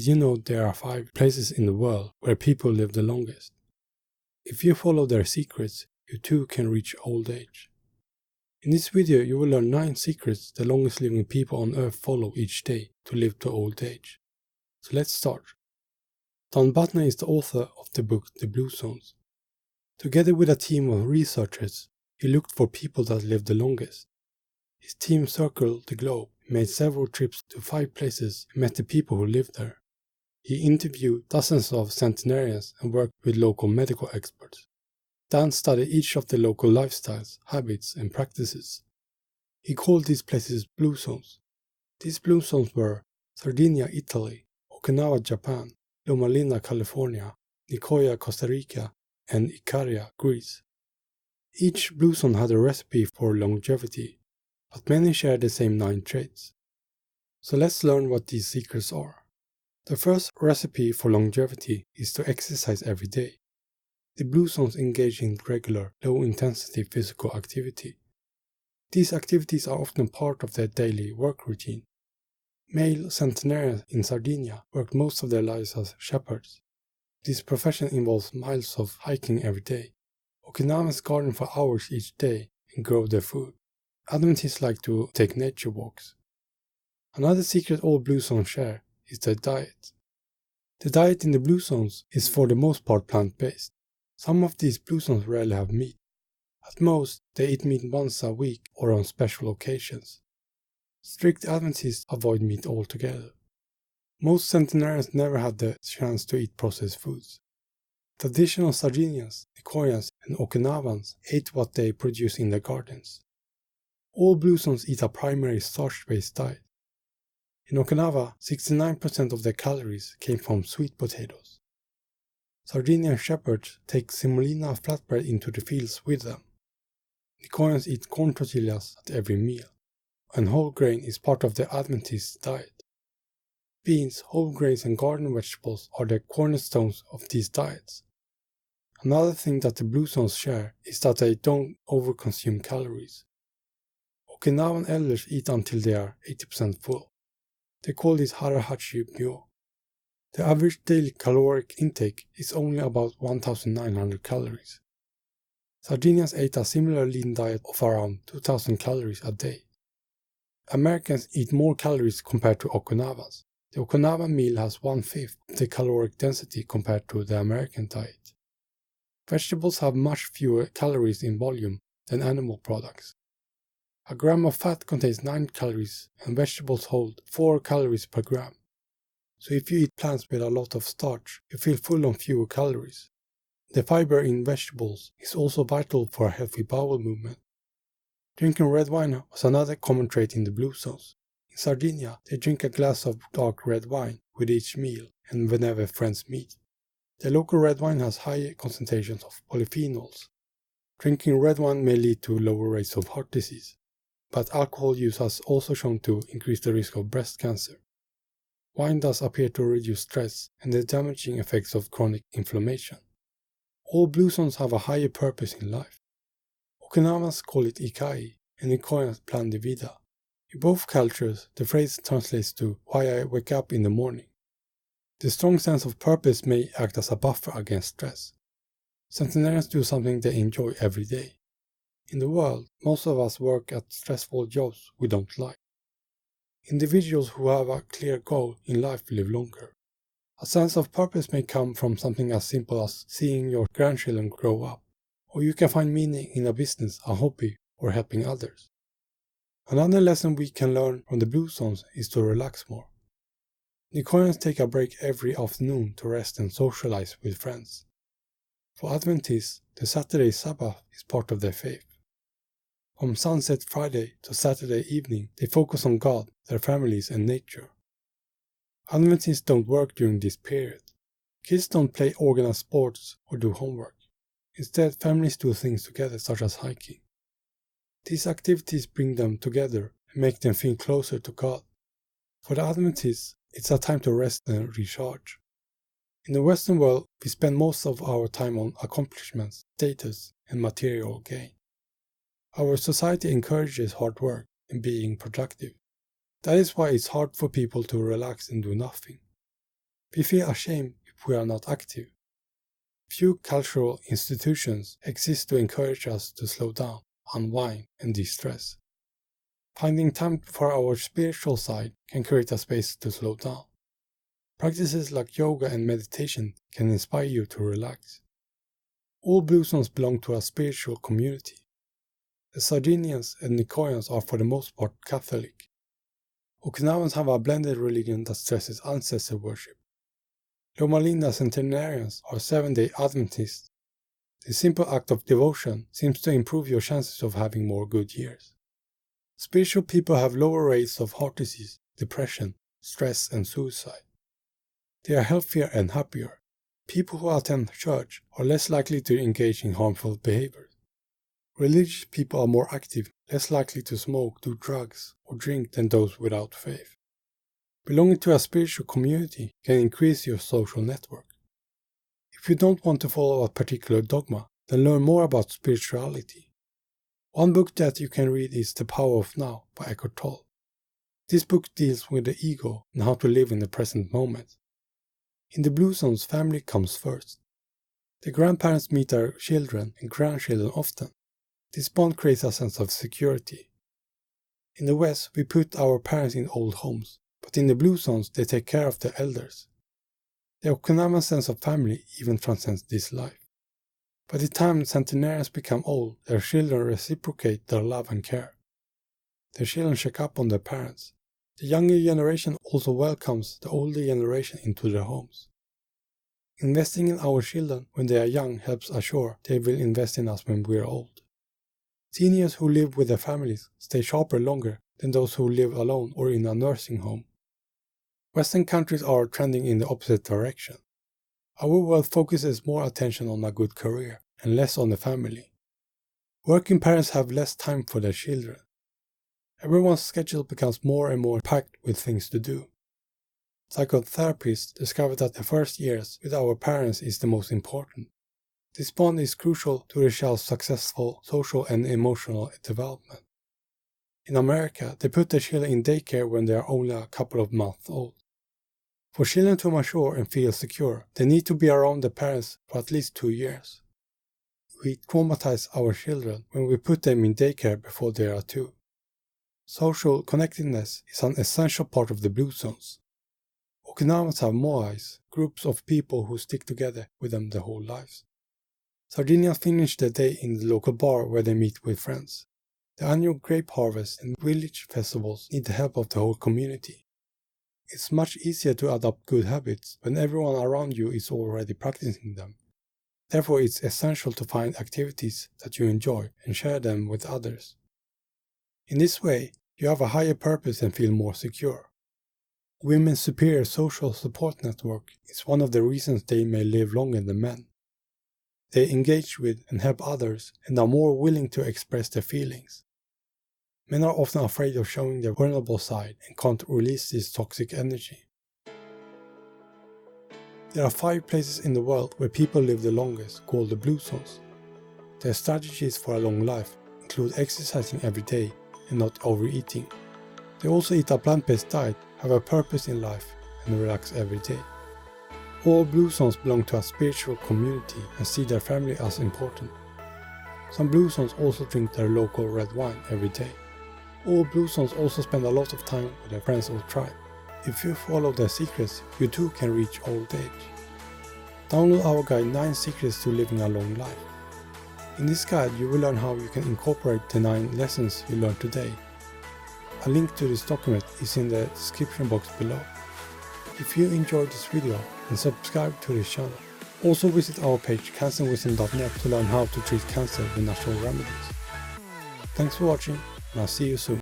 Did you know there are 5 places in the world where people live the longest? If you follow their secrets, you too can reach old age. In this video you will learn 9 secrets the longest living people on earth follow each day to live to old age. So let's start. Don Butner is the author of the book The Blue Zones. Together with a team of researchers, he looked for people that lived the longest. His team circled the globe, made several trips to 5 places and met the people who lived there. He interviewed dozens of centenarians and worked with local medical experts. Dan studied each of the local lifestyles, habits and practices. He called these places Blue Zones. These Blue Zones were Sardinia, Italy, Okinawa, Japan, Loma Linda, California, Nicoya, Costa Rica, and Ikaria, Greece. Each Blue Zone had a recipe for longevity, but many share the same 9 traits. So let's learn what these secrets are. The first recipe for longevity is to exercise every day. The Blue Zones engage in regular, low-intensity physical activity. These activities are often part of their daily work routine. Male centenarians in Sardinia work most of their lives as shepherds. This profession involves miles of hiking every day. Okinawans garden for hours each day and grow their food. Adventists like to take nature walks. Another secret all Blue Zones share is their diet. The diet in the Blue Zones is for the most part plant-based. Some of these Blue Zones rarely have meat. At most, they eat meat once a week or on special occasions. Strict Adventists avoid meat altogether. Most centenarians never had the chance to eat processed foods. Traditional Sardinians, Nicoyans and Okinawans ate what they produce in their gardens. All Blue Zones eat a primary starch-based diet. In Okinawa, 69% of their calories came from sweet potatoes. Sardinian shepherds take semolina flatbread into the fields with them. Nicoyans eat corn tortillas at every meal, and whole grain is part of the Adventist diet. Beans, whole grains and garden vegetables are the cornerstones of these diets. Another thing that the Blue Zones share is that they don't overconsume calories. Okinawan elders eat until they are 80% full. They call this harahachi myo. The average daily caloric intake is only about 1,900 calories. Sardinians ate a similar lean diet of around 2,000 calories a day. Americans eat more calories compared to Okinawans. The Okinawan meal has 1/5 of the caloric density compared to the American diet. Vegetables have much fewer calories in volume than animal products. A gram of fat contains 9 calories and vegetables hold 4 calories per gram. So if you eat plants with a lot of starch, you feel full on fewer calories. The fiber in vegetables is also vital for a healthy bowel movement. Drinking red wine was another common trait in the Blue Zones. In Sardinia, they drink a glass of dark red wine with each meal and whenever friends meet. The local red wine has high concentrations of polyphenols. Drinking red wine may lead to lower rates of heart disease, but alcohol use has also shown to increase the risk of breast cancer. Wine does appear to reduce stress and the damaging effects of chronic inflammation. All Blue Zones have a higher purpose in life. Okinawans call it ikai and Nicoyans plan de vida. In both cultures, the phrase translates to why I wake up in the morning. The strong sense of purpose may act as a buffer against stress. Centenarians do something they enjoy every day. In the world, most of us work at stressful jobs we don't like. Individuals who have a clear goal in life live longer. A sense of purpose may come from something as simple as seeing your grandchildren grow up, or you can find meaning in a business, a hobby, or helping others. Another lesson we can learn from the Blue Zones is to relax more. Nicoyans take a break every afternoon to rest and socialize with friends. For Adventists, the Saturday Sabbath is part of their faith. From sunset Friday to Saturday evening, they focus on God, their families and nature. Adventists don't work during this period. Kids don't play organized sports or do homework. Instead, families do things together such as hiking. These activities bring them together and make them feel closer to God. For the Adventists, it's a time to rest and recharge. In the Western world, we spend most of our time on accomplishments, status, and material gain. Our society encourages hard work and being productive. That is why it's hard for people to relax and do nothing. We feel ashamed if we are not active. Few cultural institutions exist to encourage us to slow down, unwind, and de-stress. Finding time for our spiritual side can create a space to slow down. Practices like yoga and meditation can inspire you to relax. All blue zones belong to a spiritual community. The Sardinians and Nicoyans are for the most part Catholic. Okinawans have a blended religion that stresses ancestor worship. Loma Linda centenarians are 7-day Adventists. The simple act of devotion seems to improve your chances of having more good years. Spiritual people have lower rates of heart disease, depression, stress, and suicide. They are healthier and happier. People who attend church are less likely to engage in harmful behaviors. Religious people are more active, less likely to smoke, do drugs, or drink than those without faith. Belonging to a spiritual community can increase your social network. If you don't want to follow a particular dogma, then learn more about spirituality. One book that you can read is The Power of Now by Eckhart Tolle. This book deals with the ego and how to live in the present moment. In the blue zones, family comes first. The grandparents meet their children and grandchildren often. This bond creates a sense of security. In the West, we put our parents in old homes, but in the blue zones, they take care of the elders. The Okinawan sense of family even transcends this life. By the time centenarians become old, their children reciprocate their love and care. Their children check up on their parents. The younger generation also welcomes the older generation into their homes. Investing in our children when they are young helps assure they will invest in us when we are old. Seniors who live with their families stay sharper longer than those who live alone or in a nursing home. Western countries are trending in the opposite direction. Our world focuses more attention on a good career and less on the family. Working parents have less time for their children. Everyone's schedule becomes more and more packed with things to do. Psychotherapists discover that the first years with our parents is the most important. This bond is crucial to the child's successful social and emotional development. In America, they put their children in daycare when they are only a couple of months old. For children to mature and feel secure, they need to be around their parents for at least 2 years. We traumatize our children when we put them in daycare before they are 2. Social connectedness is an essential part of the blue zones. Okinawans have moais, groups of people who stick together with them their whole lives. Sardinians finish the day in the local bar where they meet with friends. The annual grape harvest and village festivals need the help of the whole community. It's much easier to adopt good habits when everyone around you is already practicing them. Therefore, it's essential to find activities that you enjoy and share them with others. In this way, you have a higher purpose and feel more secure. Women's superior social support network is one of the reasons they may live longer than men. They engage with and help others and are more willing to express their feelings. Men are often afraid of showing their vulnerable side and can't release this toxic energy. There are 5 places in the world where people live the longest, called the blue zones. Their strategies for a long life include exercising every day and not overeating. They also eat a plant-based diet, have a purpose in life, and relax every day. All blue zones belong to a spiritual community and see their family as important. Some blue zones also drink their local red wine every day. All blue zones also spend a lot of time with their friends or tribe. If you follow their secrets, you too can reach old age. Download our guide 9 Secrets to Living a Long Life. In this guide you will learn how you can incorporate the 9 lessons you learned today. A link to this document is in the description box below. If you enjoyed this video, then subscribe to this channel. Also visit our page cancerwisdom.net to learn how to treat cancer with natural remedies. Thanks for watching, and I'll see you soon.